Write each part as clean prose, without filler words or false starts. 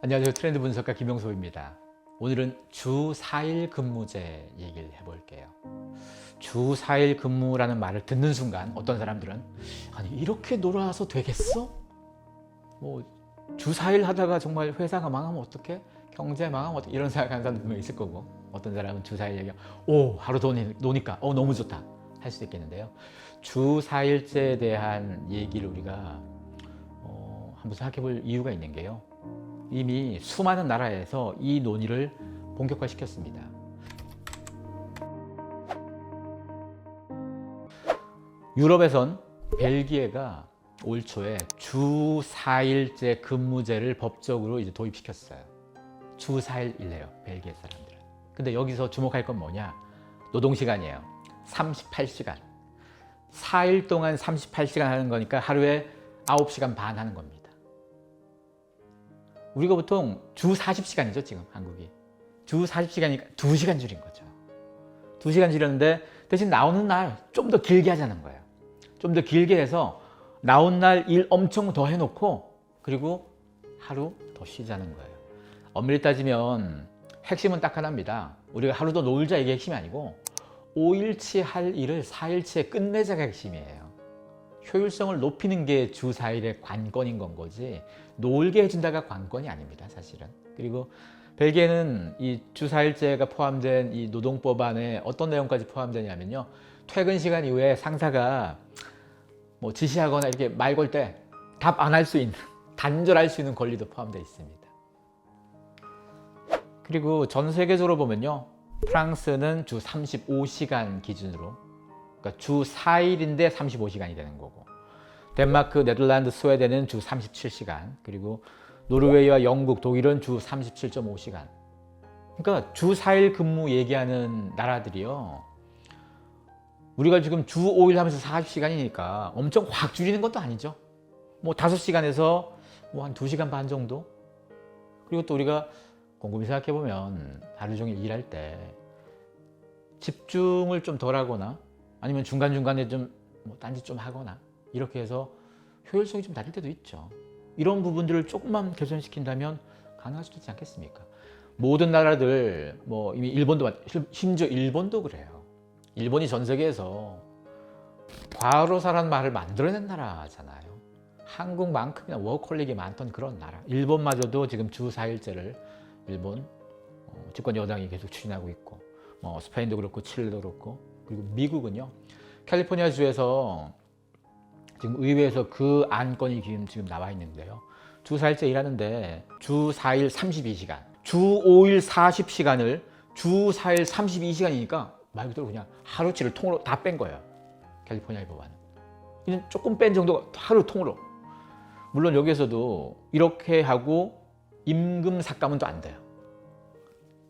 안녕하세요. 트렌드 분석가 김영석입니다. 오늘은 주 4일 근무제 얘기를 해볼게요. 주 4일 근무라는 말을 듣는 순간 어떤 사람들은 아니 이렇게 놀아서 되겠어? 주 4일 하다가 정말 회사가 망하면 어떡해? 경제 망하면 어떡해? 이런 생각하는 사람도 분명히 있을 거고, 어떤 사람은 주 4일 얘기하면 오 하루 더 노니까 너무 좋다 할 수도 있겠는데요. 주 4일제에 대한 얘기를 우리가 한번 생각해 볼 이유가 있는 게요, 이미 수많은 나라에서 이 논의를 본격화시켰습니다. 유럽에선 벨기에가 올 초에 주 4일제 근무제를 법적으로 이제 도입시켰어요. 주 4일 일래요, 벨기에 사람들은. 근데 여기서 주목할 건 뭐냐? 노동시간이에요. 38시간. 4일 동안 38시간 하는 거니까 하루에 9시간 반 하는 겁니다. 우리가 보통 주 40시간이죠, 지금 한국이. 주 40시간이니까 2시간 줄인 거죠. 2시간 줄였는데 대신 나오는 날 좀 더 길게 하자는 거예요. 좀 더 길게 해서 나온 날 일 엄청 더 해놓고 그리고 하루 더 쉬자는 거예요. 엄밀히 따지면 핵심은 딱 하나입니다. 우리가 하루 더 놀자, 이게 핵심이 아니고 5일치 할 일을 4일치에 끝내자가 핵심이에요. 효율성을 높이는 게 주 4일의 관건인 건 거지, 놀게 해준다가 관건이 아닙니다, 사실은. 그리고 벨기에는 이 주 4일제가 포함된 이 노동법안에 어떤 내용까지 포함되냐면요, 퇴근 시간 이후에 상사가 지시하거나 이렇게 말 걸 때 답 안 할 수 있는, 단절할 수 있는 권리도 포함되어 있습니다. 그리고 전 세계적으로 보면요, 프랑스는 주 35시간 기준으로, 그러니까 주 4일인데 35시간이 되는 거고, 덴마크, 네덜란드, 스웨덴은 주 37시간, 그리고 노르웨이와 영국, 독일은 주 37.5시간. 그러니까 주 4일 근무 얘기하는 나라들이요, 우리가 지금 주 5일 하면서 40시간이니까 엄청 확 줄이는 것도 아니죠. 5시간에서 한 2시간 반 정도? 그리고 또 우리가 곰곰이 생각해보면 하루 종일 일할 때 집중을 좀 덜 하거나 아니면 중간중간에 좀 딴짓 좀 하거나 이렇게 해서 효율성이 좀 낮을 때도 있죠. 이런 부분들을 조금만 개선시킨다면 가능할 수도 있지 않겠습니까? 모든 나라들, 이미 일본도, 심지어 일본도 그래요. 일본이 전 세계에서 과로사라는 말을 만들어낸 나라잖아요. 한국만큼이나 워커홀릭이 많던 그런 나라. 일본마저도 지금 주 4일제를 일본 집권 여당이 계속 추진하고 있고, 스페인도 그렇고 칠레도 그렇고, 그리고 미국은요, 캘리포니아 주에서 지금 의회에서 그 안건이 지금 나와 있는데요, 주 4일제 일하는데 주 4일 32시간, 주 5일 40시간을 주 4일 32시간이니까 말 그대로 그냥 하루치를 통으로 다 뺀 거예요, 캘리포니아 법안은. 이는 조금 뺀 정도가 하루 통으로. 물론 여기에서도 이렇게 하고 임금 삭감은 또 안 돼요.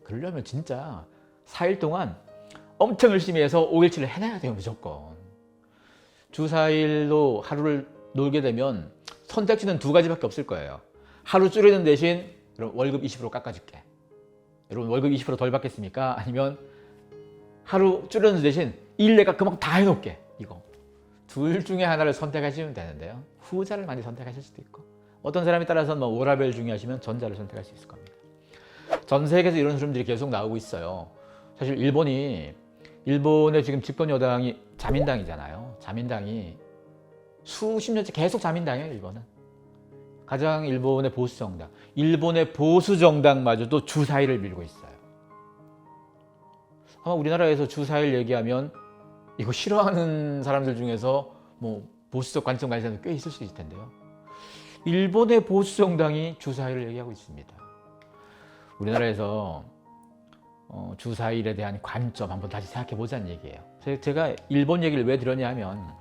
그러려면 진짜 4일 동안 엄청 열심히 해서 5일치를 해내야 돼요, 무조건. 주 4일로 하루를 놀게 되면 선택지는 2가지밖에 없을 거예요. 하루 줄이는 대신 여러분 월급 20% 깎아줄게. 여러분 월급 20% 덜 받겠습니까? 아니면 하루 줄이는 대신 일 내가 그만큼 다 해놓을게. 이거 둘 중에 하나를 선택하시면 되는데요, 후자를 많이 선택하실 수도 있고, 어떤 사람에 따라서는 워라밸 중요하시면 전자를 선택할 수 있을 겁니다. 전 세계에서 이런 흐름들이 계속 나오고 있어요. 사실 일본의 지금 집권 여당이 자민당이잖아요. 자민당이 수십 년째 계속 자민당이에요, 일본은. 가장 일본의 보수 정당, 일본의 보수 정당마저도 주 4일을 밀고 있어요. 아마 우리나라에서 주 4일 얘기하면 이거 싫어하는 사람들 중에서 보수적 관점 가진 사람들 꽤 있을 수 있을 텐데요, 일본의 보수 정당이 주 4일을 얘기하고 있습니다. 우리나라에서 주 4일에 대한 관점 한번 다시 생각해 보자는 얘기예요. 제가 일본 얘기를 왜 들었냐 하면,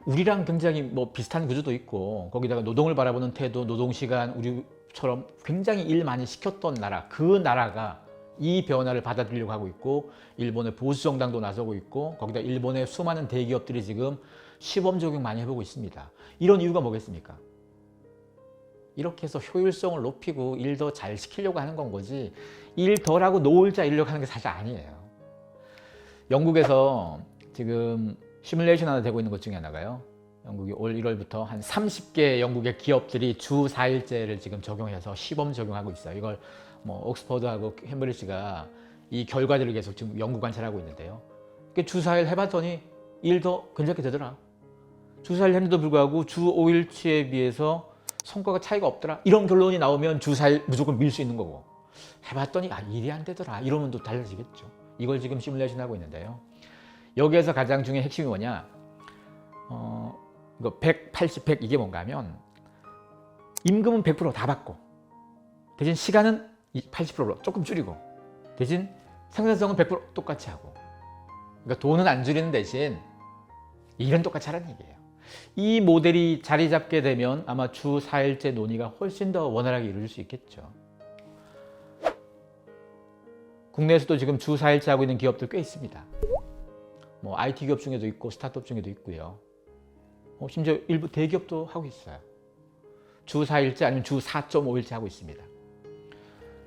우리랑 굉장히 비슷한 구조도 있고, 거기다가 노동을 바라보는 태도, 노동시간, 우리처럼 굉장히 일 많이 시켰던 나라, 그 나라가 이 변화를 받아들이려고 하고 있고, 일본의 보수 정당도 나서고 있고, 거기다 일본의 수많은 대기업들이 지금 시범 적용 많이 해보고 있습니다. 이런 이유가 뭐겠습니까? 이렇게 해서 효율성을 높이고 일 더 잘 시키려고 하는 건 거지, 일 덜하고 놀자 이러려고 하는 게 사실 아니에요. 영국에서 지금 시뮬레이션 하나 되고 있는 것 중에 하나가요, 영국이 올 1월부터 한 30개 영국의 기업들이 주 4일제를 지금 적용해서 시범 적용하고 있어요. 이걸 뭐 옥스퍼드하고 캠브리지가 이 결과들을 계속 지금 연구 관찰하고 있는데요. 주 4일 해봤더니 일도 괜찮게 되더라. 주 4일 했는데도 불구하고 주 5일치에 비해서 성과가 차이가 없더라. 이런 결론이 나오면 주 4일 무조건 밀 수 있는 거고, 해봤더니 일이 안 되더라. 이러면 또 달라지겠죠. 이걸 지금 시뮬레이션 하고 있는데요. 여기에서 가장 중요한 핵심이 뭐냐? 이거 180, 100 이게 뭔가 하면 임금은 100%다 받고 대신 시간은 80%로 조금 줄이고 대신 생산성은 100% 똑같이 하고, 그러니까 돈은 안 줄이는 대신 일은 똑같이 하라는 얘기예요. 이 모델이 자리 잡게 되면 아마 주 4일제 논의가 훨씬 더 원활하게 이루어질 수 있겠죠. 국내에서도 지금 주 4일제 하고 있는 기업들 꽤 있습니다. 뭐 IT 기업 중에도 있고 스타트업 중에도 있고요. 심지어 일부 대기업도 하고 있어요. 주 4일제 아니면 주 4.5일제 하고 있습니다.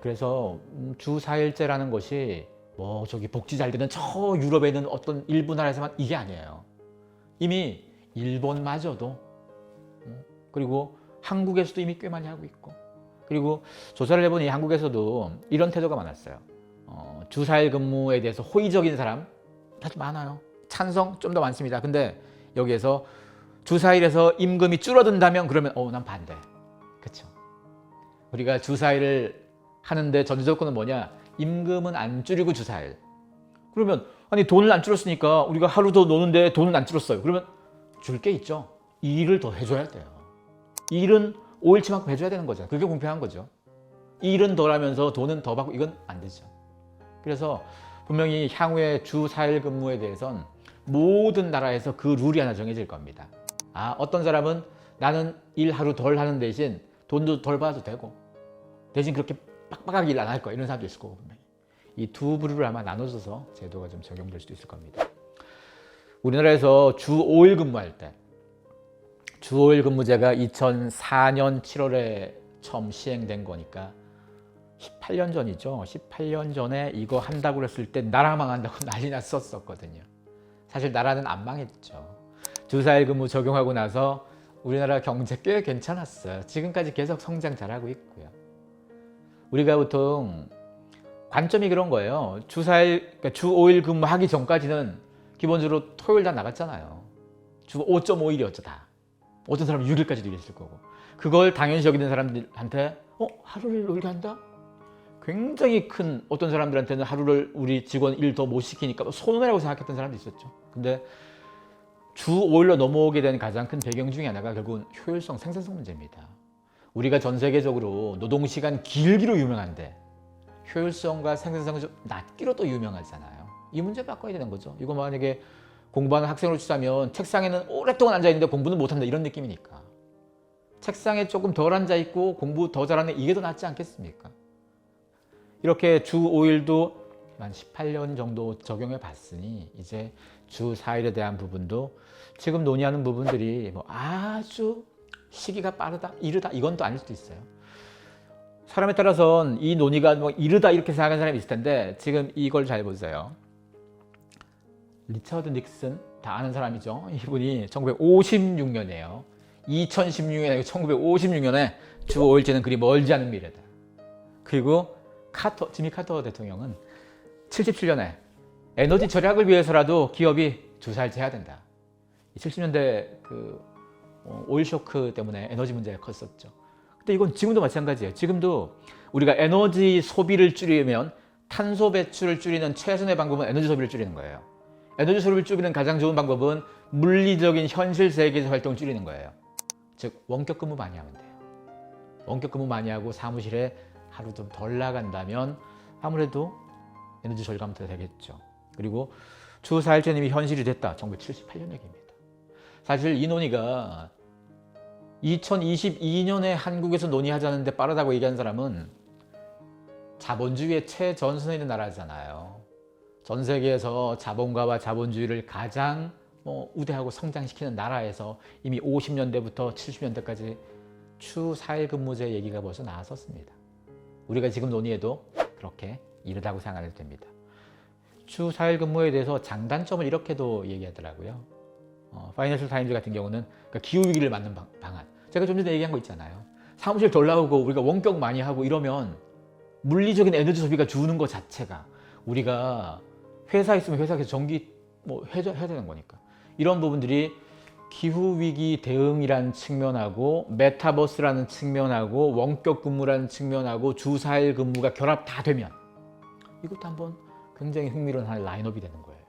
그래서 주 4일제라는 것이 뭐 저기 복지 잘 되는 저 유럽에 있는 어떤 일부 나라에서만 이게 아니에요. 이미 일본마저도, 그리고 한국에서도 이미 꽤 많이 하고 있고, 그리고 조사를 해보니 한국에서도 이런 태도가 많았어요. 주 4일 근무에 대해서 호의적인 사람 사실 많아요. 찬성 좀 더 많습니다. 근데 여기에서 주 4일에서 임금이 줄어든다면 그러면 난 반대. 그렇죠. 우리가 주 4일을 하는데 전제 조건은 뭐냐? 임금은 안 줄이고 주 4일. 그러면 아니 돈을 안 줄였으니까 우리가 하루 더 노는데 돈은 안 줄었어요. 그러면 줄 게 있죠. 일을 더 해줘야 돼요. 일은 5일치만큼 해줘야 되는 거죠. 그게 공평한 거죠. 일은 덜 하면서 돈은 더 받고 이건 안 되죠. 그래서 분명히 향후에 주 4일 근무에 대해선 모든 나라에서 그 룰이 하나 정해질 겁니다. 어떤 사람은 나는 일 하루 덜 하는 대신 돈도 덜 받아도 되고 대신 그렇게 빡빡하게 일 안 할 거야. 이런 사람도 있을 거고 분명히. 이 두 부류를 아마 나눠져서 제도가 좀 적용될 수도 있을 겁니다. 우리나라에서 주 5일 근무할 때 주 5일 근무제가 2004년 7월에 처음 시행된 거니까 18년 전이죠. 18년 전에 이거 한다고 그랬을 때 나라 망한다고 난리 났었거든요. 사실 나라는 안 망했죠. 주 4일 근무 적용하고 나서 우리나라 경제 꽤 괜찮았어요. 지금까지 계속 성장 잘하고 있고요. 우리가 보통 관점이 그런 거예요. 주 4일, 그러니까 주 5일 근무하기 전까지는 기본적으로 토요일 다 나갔잖아요. 주 5.5일이었죠 다. 어떤 사람은 6일까지도 일했을 거고. 그걸 당연시 여기는 사람들한테 하루를 놀게 한다? 굉장히 큰, 어떤 사람들한테는 하루를 우리 직원 일 더 못 시키니까 손해라고 생각했던 사람도 있었죠. 근데 주 5일로 넘어오게 된 가장 큰 배경 중에 하나가 결국은 효율성, 생산성 문제입니다. 우리가 전 세계적으로 노동시간 길기로 유명한데 효율성과 생산성이 좀 낮기로 또 유명하잖아요. 이 문제 바꿔야 되는 거죠. 이거 만약에 공부하는 학생으로 치자면 책상에는 오랫동안 앉아있는데 공부는 못한다 이런 느낌이니까 책상에 조금 덜 앉아있고 공부 더 잘하는 이게 더 낫지 않겠습니까? 이렇게 주 5일도 한 18년 정도 적용해 봤으니 이제 주 4일에 대한 부분도 지금 논의하는 부분들이 뭐 아주 시기가 빠르다, 이르다 이건 또 아닐 수도 있어요. 사람에 따라서는 이 논의가 뭐 이르다 이렇게 생각하는 사람이 있을 텐데 지금 이걸 잘 보세요. 리처드 닉슨 다 아는 사람이죠. 이분이 1956년이에요. 2016년에 1956년에 주 5일제는 그리 멀지 않은 미래다. 그리고 지미 카터 대통령은 77년에 에너지 절약을 위해서라도 기업이 주 4일제 해야 된다. 70년대 오일 쇼크 때문에 에너지 문제가 컸었죠. 근데 이건 지금도 마찬가지예요. 지금도 우리가 에너지 소비를 줄이면 탄소 배출을 줄이는 최선의 방법은 에너지 소비를 줄이는 거예요. 에너지 소비를 줄이는 가장 좋은 방법은 물리적인 현실 세계에서 활동을 줄이는 거예요. 즉 원격 근무 많이 하면 돼요. 원격 근무 많이 하고 사무실에 하루 좀 덜 나간다면 아무래도 에너지 절감도 되겠죠. 그리고 주 4일제는 이미 현실이 됐다. 1978년 얘기입니다. 사실 이 논의가 2022년에 한국에서 논의하자는데 빠르다고 얘기한 사람은 자본주의의 최전선에 있는 나라잖아요. 전 세계에서 자본가와 자본주의를 가장 우대하고 성장시키는 나라에서 이미 50년대부터 70년대까지 주 4일 근무제 얘기가 벌써 나왔었습니다. 우리가 지금 논의해도 그렇게 이르다고 생각해도 됩니다. 주 4일 근무에 대해서 장단점을 이렇게도 얘기하더라고요. 파이낸셜 타임즈 같은 경우는 그러니까 기후위기를 막는 방안. 제가 좀 전에 얘기한 거 있잖아요. 사무실 덜 나오고 우리가 원격 많이 하고 이러면 물리적인 에너지 소비가 주는 것 자체가 우리가 회사 있으면 회사에서 전기 뭐 해야 되는 거니까 이런 부분들이 기후위기 대응이라는 측면하고 메타버스라는 측면하고 원격 근무라는 측면하고 주 4일 근무가 결합 다 되면 이것도 한번 굉장히 흥미로운 하나의 라인업이 되는 거예요.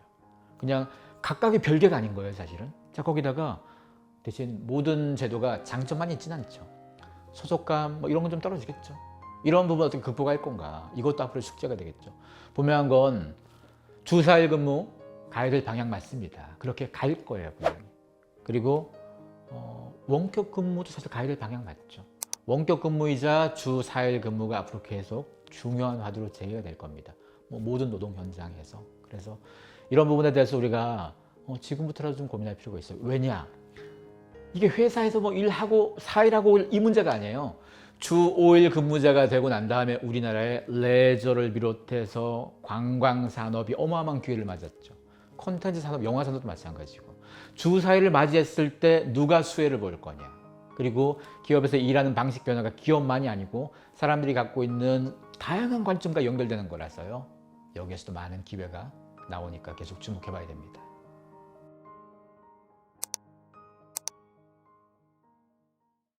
그냥 각각의 별개가 아닌 거예요, 사실은. 자, 거기다가 대신 모든 제도가 장점만 있지는 않죠. 소속감 뭐 이런 건 좀 떨어지겠죠. 이런 부분 어떻게 극복할 건가? 이것도 앞으로 숙제가 되겠죠. 분명한 건 주 4일 근무 가야 될 방향 맞습니다. 그렇게 갈 거예요, 분명히. 그리고 원격 근무도 사실 가야 될 방향 맞죠. 원격 근무이자 주 4일 근무가 앞으로 계속 중요한 화두로 제기가 될 겁니다. 뭐 모든 노동 현장에서. 그래서 이런 부분에 대해서 우리가 지금부터라도 좀 고민할 필요가 있어요. 왜냐? 이게 회사에서 뭐 일하고 4일하고 이 문제가 아니에요. 주 5일 근무제가 되고 난 다음에 우리나라의 레저를 비롯해서 관광 산업이 어마어마한 기회를 맞았죠. 콘텐츠 산업, 영화 산업도 마찬가지고. 주 4일을 맞이했을 때 누가 수혜를 볼 거냐. 그리고 기업에서 일하는 방식 변화가 기업만이 아니고 사람들이 갖고 있는 다양한 관점과 연결되는 거라서요. 여기에서도 많은 기회가 나오니까 계속 주목해 봐야 됩니다.